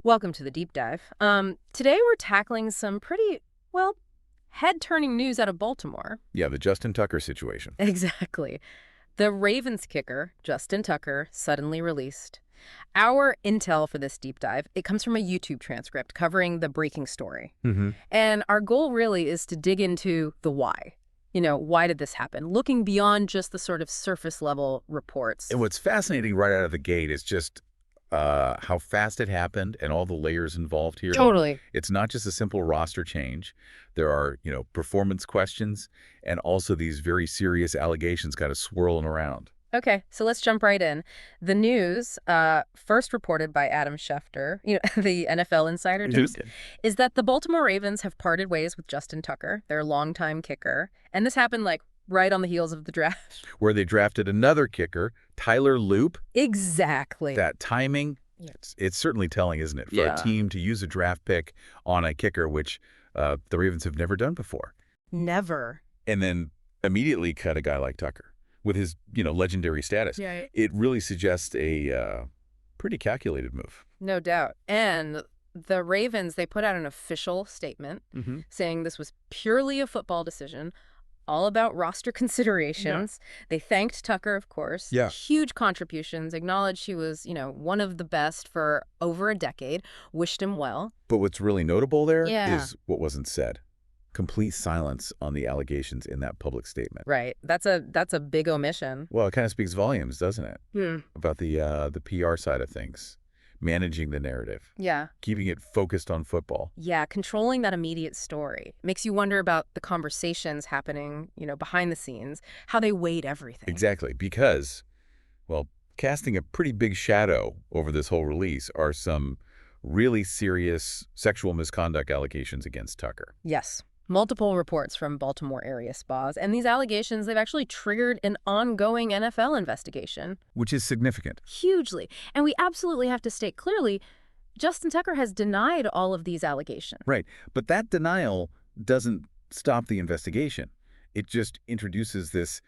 Welcome to the deep dive. Today we're tackling some pretty, well, head-turning news out of Baltimore. Yeah, the Justin Tucker situation. Exactly. The Ravens kicker, Justin Tucker, suddenly released. Our intel for this deep dive, it comes from a YouTube transcript covering the breaking story. Mm-hmm. And our goal really is to dig into the why. Why did this happen? Looking beyond just the sort of surface-level reports. And what's fascinating right out of the gate is just how fast it happened and all the layers involved here. Totally. It's not just a simple roster change. There are, performance questions and also these very serious allegations kind of swirling around. Okay, so let's jump right in. The news, first reported by Adam Schefter, the NFL insider, is that the Baltimore Ravens have parted ways with Justin Tucker, their longtime kicker. And this happened right on the heels of the draft. Where they drafted another kicker, Tyler Loop. Exactly. That timing, it's certainly telling, isn't it? For a team to use a draft pick on a kicker, which the Ravens have never done before. Never. And then immediately cut a guy like Tucker with his, legendary status. Yeah. It really suggests a pretty calculated move. No doubt. And the Ravens, they put out an official statement saying this was purely a football decision, all about roster considerations. Yeah. They thanked Tucker, of course. Yeah. Huge contributions, acknowledged he was, one of the best for over a decade, wished him well. But what's really notable there is what wasn't said. Complete silence on the allegations in that public statement. Right. That's a big omission. Well, it kind of speaks volumes, doesn't it? About the PR side of things. Managing the narrative. Yeah. Keeping it focused on football. Yeah, controlling that immediate story. Makes you wonder about the conversations happening, behind the scenes, how they weighed everything. Exactly, because, casting a pretty big shadow over this whole release are some really serious sexual misconduct allegations against Tucker. Yes. Multiple reports from Baltimore area spas, and these allegations, they've actually triggered an ongoing NFL investigation. Which is significant. Hugely. And we absolutely have to state clearly, Justin Tucker has denied all of these allegations. Right. But that denial doesn't stop the investigation. It just introduces this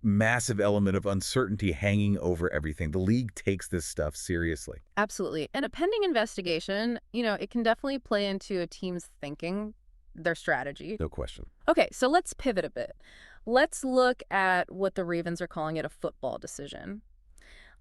massive element of uncertainty hanging over everything. The league takes this stuff seriously. Absolutely. And a pending investigation, it can definitely play into a team's thinking, their strategy. No question. Okay, so let's pivot a bit. Let's look at what the Ravens are calling it, a football decision.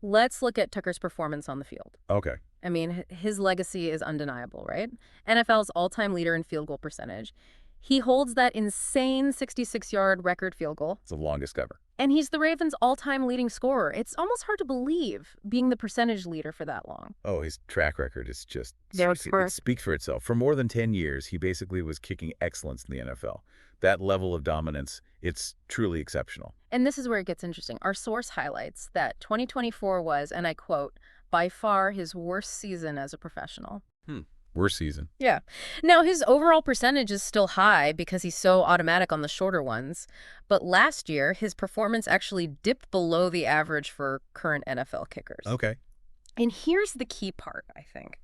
Let's look at Tucker's performance on the field. Okay. I mean, his legacy is undeniable, right? NFL's all-time leader in field goal percentage. He holds that insane 66-yard record field goal. It's the longest ever. And he's the Ravens' all-time leading scorer. It's almost hard to believe being the percentage leader for that long. Oh, his track record is just it speaks for itself. For more than 10 years, he basically was kicking excellence in the NFL. That level of dominance, it's truly exceptional. And this is where it gets interesting. Our source highlights that 2024 was, and I quote, by far his worst season as a professional. Worst season. Yeah. Now, his overall percentage is still high because he's so automatic on the shorter ones. But last year, his performance actually dipped below the average for current NFL kickers. Okay. And here's the key part, I think.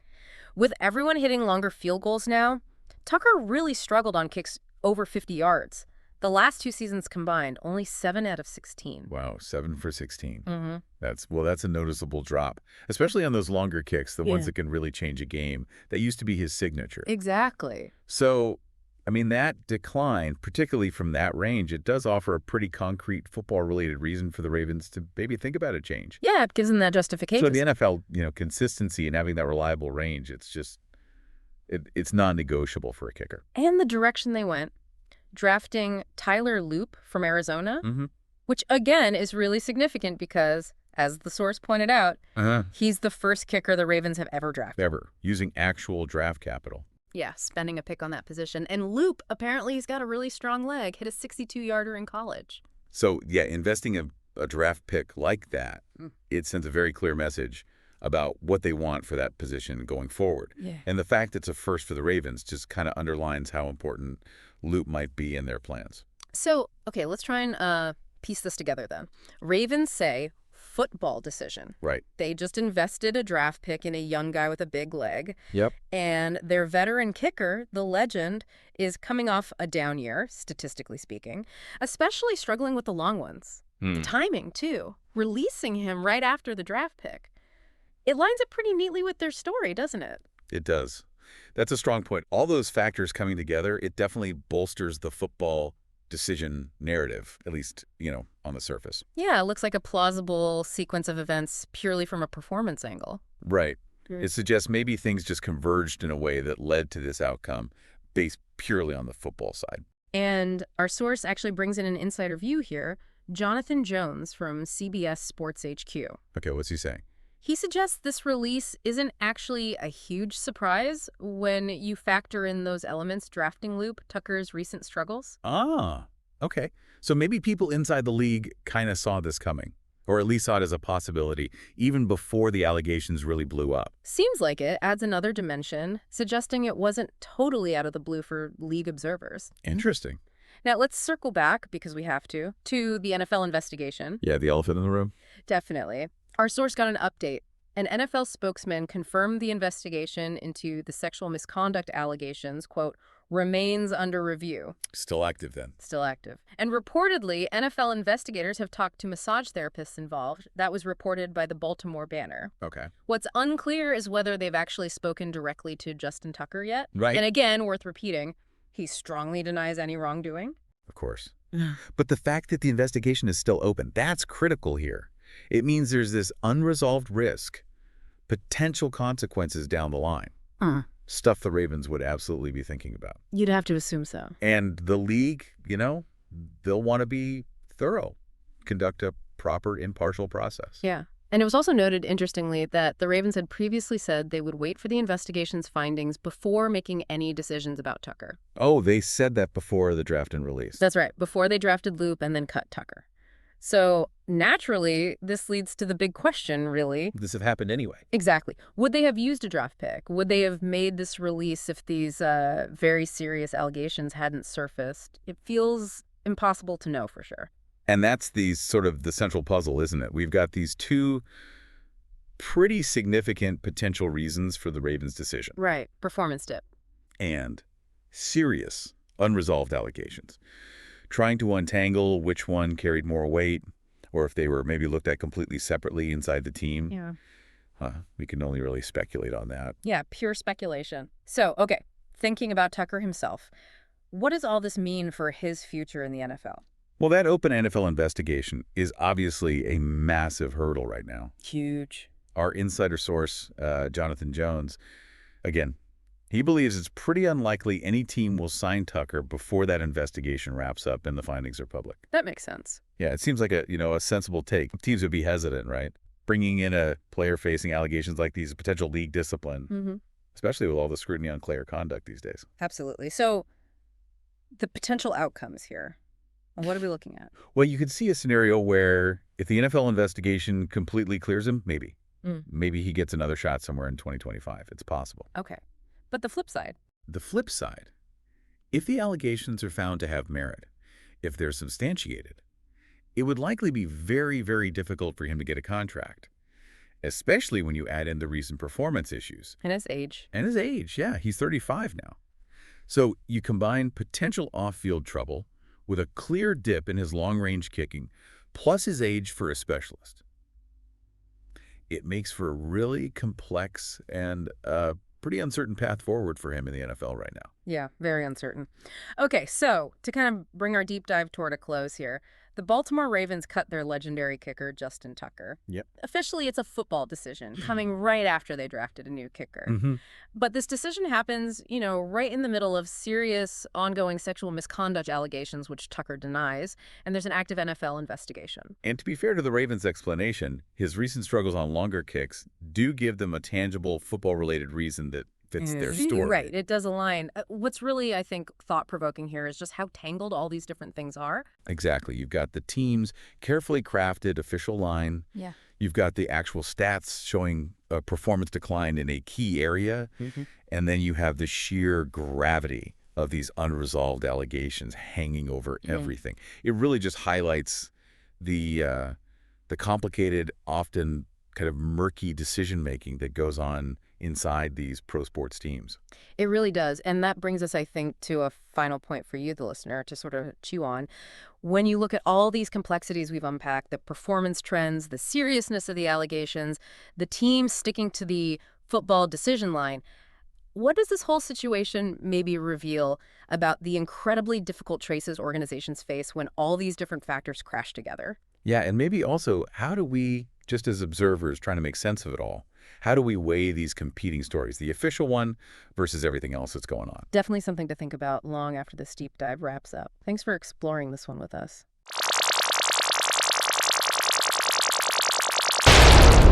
With everyone hitting longer field goals now, Tucker really struggled on kicks over 50 yards. The last two seasons combined, only 7 out of 16. Wow, 7 for 16. Mm-hmm. That's a noticeable drop, especially on those longer kicks, the ones that can really change a game. That used to be his signature. Exactly. So, that decline, particularly from that range, it does offer a pretty concrete football-related reason for the Ravens to maybe think about a change. Yeah, it gives them that justification. So the NFL, consistency and having that reliable range, it's just, it's non-negotiable for a kicker. And the direction they went, drafting Tyler Loop from Arizona, which, again, is really significant because, as the source pointed out, he's the first kicker the Ravens have ever drafted. Ever. Using actual draft capital. Yeah, spending a pick on that position. And Loop, apparently he's got a really strong leg, hit a 62-yarder in college. So, yeah, investing a draft pick like that, it sends a very clear message about what they want for that position going forward. Yeah. And the fact it's a first for the Ravens just kind of underlines how important Loop might be in their plans. So, okay, let's try and piece this together then. Ravens say football decision. Right. They just invested a draft pick in a young guy with a big leg. Yep. And their veteran kicker, the legend, is coming off a down year, statistically speaking, especially struggling with the long ones. The timing, too. Releasing him right after the draft pick. It lines up pretty neatly with their story, doesn't it? It does. That's a strong point. All those factors coming together, it definitely bolsters the football decision narrative, at least, on the surface. Yeah, it looks like a plausible sequence of events purely from a performance angle. Right. It suggests maybe things just converged in a way that led to this outcome based purely on the football side. And our source actually brings in an insider view here, Jonathan Jones from CBS Sports HQ. Okay, what's he saying? He suggests this release isn't actually a huge surprise when you factor in those elements drafting Loop, Tucker's recent struggles. Ah, okay. So maybe people inside the league kind of saw this coming, or at least saw it as a possibility, even before the allegations really blew up. Seems like it adds another dimension, suggesting it wasn't totally out of the blue for league observers. Interesting. Now, let's circle back, because we have to the NFL investigation. Yeah, the elephant in the room. Definitely. Our source got an update. An NFL spokesman confirmed the investigation into the sexual misconduct allegations, quote, remains under review. Still active then. Still active. And reportedly, NFL investigators have talked to massage therapists involved. That was reported by the Baltimore Banner. Okay. What's unclear is whether they've actually spoken directly to Justin Tucker yet. Right. And again, worth repeating, he strongly denies any wrongdoing. Of course. But the fact that the investigation is still open, that's critical here. It means there's this unresolved risk, potential consequences down the line. Stuff the Ravens would absolutely be thinking about. You'd have to assume so. And the league, they'll want to be thorough, conduct a proper, impartial process. Yeah. And it was also noted, interestingly, that the Ravens had previously said they would wait for the investigation's findings before making any decisions about Tucker. Oh, they said that before the draft and release. That's right, before they drafted Loop and then cut Tucker. So naturally, this leads to the big question, really. This have happened anyway. Exactly. Would they have used a draft pick? Would they have made this release if these very serious allegations hadn't surfaced? It feels impossible to know for sure. And that's the central puzzle, isn't it? We've got these two pretty significant potential reasons for the Ravens' decision. Right. Performance dip. And serious, unresolved allegations. Trying to untangle which one carried more weight, or if they were maybe looked at completely separately inside the team. Yeah. We can only really speculate on that. Yeah, pure speculation. So, okay, thinking about Tucker himself, what does all this mean for his future in the NFL? Well, that open NFL investigation is obviously a massive hurdle right now. Huge. Our insider source, Jonathan Jones, again, he believes it's pretty unlikely any team will sign Tucker before that investigation wraps up and the findings are public. That makes sense. Yeah, it seems like a sensible take. Teams would be hesitant, right? Bringing in a player facing allegations like these, potential league discipline, especially with all the scrutiny on player conduct these days. Absolutely. So the potential outcomes here, what are we looking at? Well, you could see a scenario where if the NFL investigation completely clears him, maybe he gets another shot somewhere in 2025. It's possible. Okay. But the flip side? The flip side, if the allegations are found to have merit, if they're substantiated, it would likely be very, very difficult for him to get a contract, especially when you add in the recent performance issues. And his age. And his age, yeah. He's 35 now. So you combine potential off-field trouble with a clear dip in his long-range kicking, plus his age for a specialist. It makes for a really complex and pretty uncertain path forward for him in the NFL right now. Yeah, very uncertain. Okay, so to kind of bring our deep dive toward a close here, the Baltimore Ravens cut their legendary kicker, Justin Tucker. Yep. Officially, it's a football decision coming right after they drafted a new kicker. But this decision happens, right in the middle of serious ongoing sexual misconduct allegations, which Tucker denies, and there's an active NFL investigation. And to be fair to the Ravens' explanation, his recent struggles on longer kicks do give them a tangible football-related reason that fits their story. Right, it does align. What's really, I think, thought-provoking here is just how tangled all these different things are. Exactly. You've got the team's carefully crafted official line. Yeah. You've got the actual stats showing a performance decline in a key area. And then you have the sheer gravity of these unresolved allegations hanging over everything. It really just highlights the complicated, often kind of murky decision-making that goes on inside these pro sports teams. It really does. And that brings us, I think, to a final point for you, the listener, to sort of chew on. When you look at all these complexities we've unpacked, the performance trends, the seriousness of the allegations, the team sticking to the football decision line, what does this whole situation maybe reveal about the incredibly difficult choices organizations face when all these different factors crash together? Yeah, and maybe also, how do we, just as observers trying to make sense of it all, how do we weigh these competing stories, the official one versus everything else that's going on? Definitely something to think about long after this deep dive wraps up. Thanks for exploring this one with us.